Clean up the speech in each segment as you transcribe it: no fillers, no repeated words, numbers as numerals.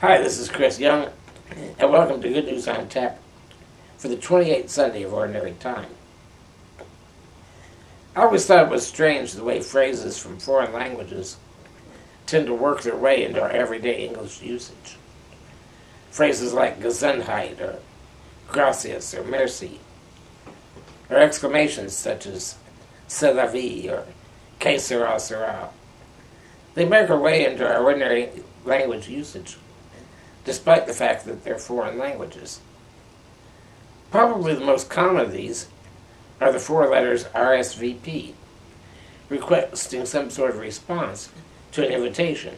Hi, this is Chris Young, and welcome to Good News on Tap for the 28th Sunday of Ordinary Time. I always thought it was strange the way phrases from foreign languages tend to work their way into our everyday English usage. Phrases like Gesundheit, or gracias, or merci, or exclamations such as c'est la vie, or que sera, sera. They make their way into our ordinary language usage, despite the fact that they're foreign languages. Probably the most common of these are the four letters RSVP, requesting some sort of response to an invitation.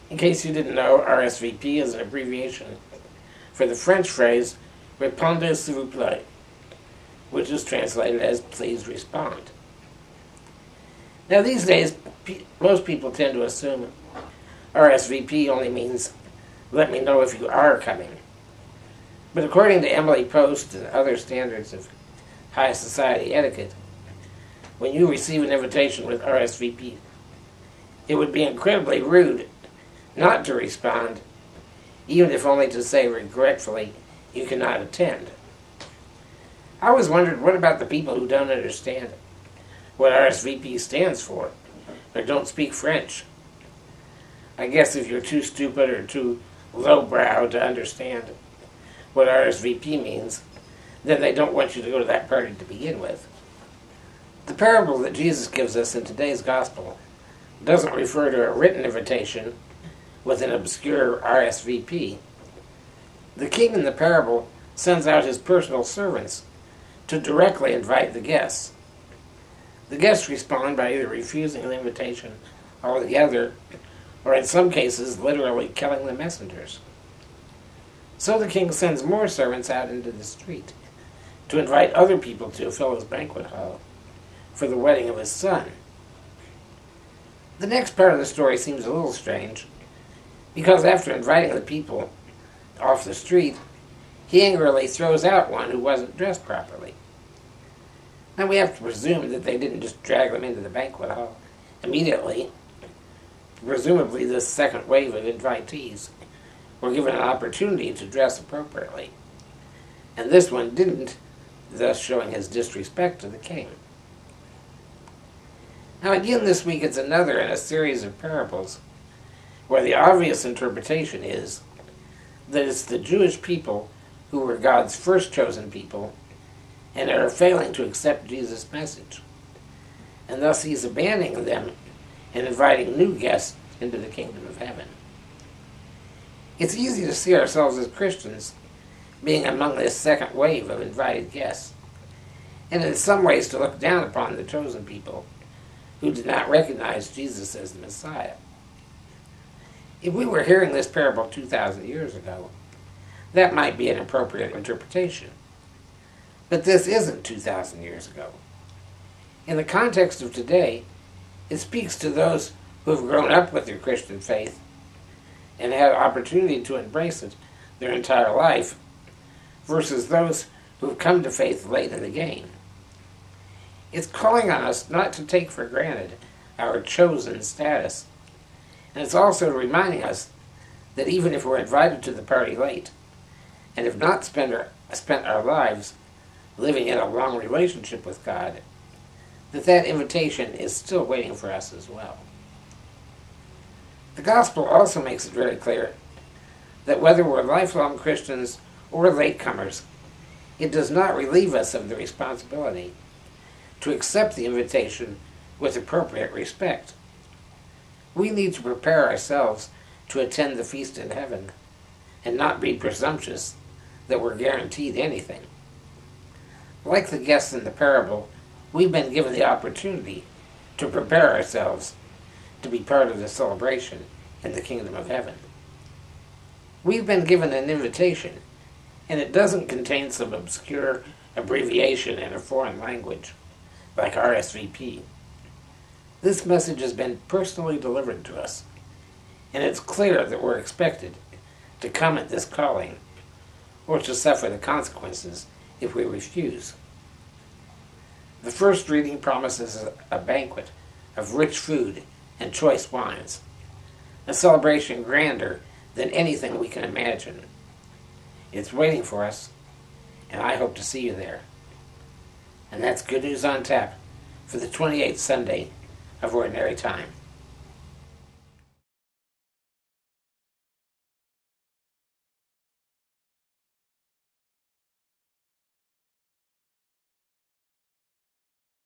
In case you didn't know, RSVP is an abbreviation for the French phrase Répondez s'il vous plaît, which is translated as please respond. Now these days, most people tend to assume RSVP only means let me know if you are coming. But according to Emily Post and other standards of high society etiquette, when you receive an invitation with RSVP, it would be incredibly rude not to respond, even if only to say regretfully you cannot attend. I always wondered, what about the people who don't understand what RSVP stands for, or don't speak French? I guess if you're too stupid or too lowbrow to understand what RSVP means, then they don't want you to go to that party to begin with. The parable that Jesus gives us in today's gospel doesn't refer to a written invitation with an obscure RSVP. The king in the parable sends out his personal servants to directly invite the guests. The guests respond by either refusing the invitation altogether, or in some cases, literally killing the messengers. So the king sends more servants out into the street to invite other people to fill his banquet hall for the wedding of his son. The next part of the story seems a little strange, because after inviting the people off the street, he angrily throws out one who wasn't dressed properly. Now we have to presume that they didn't just drag them into the banquet hall immediately. Presumably this second wave of invitees were given an opportunity to dress appropriately, and this one didn't, thus showing his disrespect to the king. Now again this week it's another in a series of parables where the obvious interpretation is that it's the Jewish people who were God's first chosen people and are failing to accept Jesus' message, and thus he's abandoning them and inviting new guests into the kingdom of heaven. It's easy to see ourselves as Christians being among this second wave of invited guests, and in some ways to look down upon the chosen people who did not recognize Jesus as the Messiah. If we were hearing this parable 2,000 years ago, that might be an appropriate interpretation. But this isn't 2,000 years ago. In the context of today, it speaks to those who have grown up with their Christian faith and had opportunity to embrace it their entire life, versus those who have come to faith late in the game. It's calling on us not to take for granted our chosen status, and it's also reminding us that even if we're invited to the party late and have not spent our lives living in a long relationship with God, that invitation is still waiting for us as well. The gospel also makes it very clear that whether we're lifelong Christians or latecomers, it does not relieve us of the responsibility to accept the invitation with appropriate respect. We need to prepare ourselves to attend the feast in heaven and not be presumptuous that we're guaranteed anything. Like the guests in the parable, we've been given the opportunity to prepare ourselves to be part of the celebration in the kingdom of heaven. We've been given an invitation, and it doesn't contain some obscure abbreviation in a foreign language, like RSVP. This message has been personally delivered to us, and it's clear that we're expected to come at this calling, or to suffer the consequences if we refuse. The first reading promises a banquet of rich food and choice wines, a celebration grander than anything we can imagine. It's waiting for us, and I hope to see you there. And that's Good News on Tap for the 28th Sunday of Ordinary Time.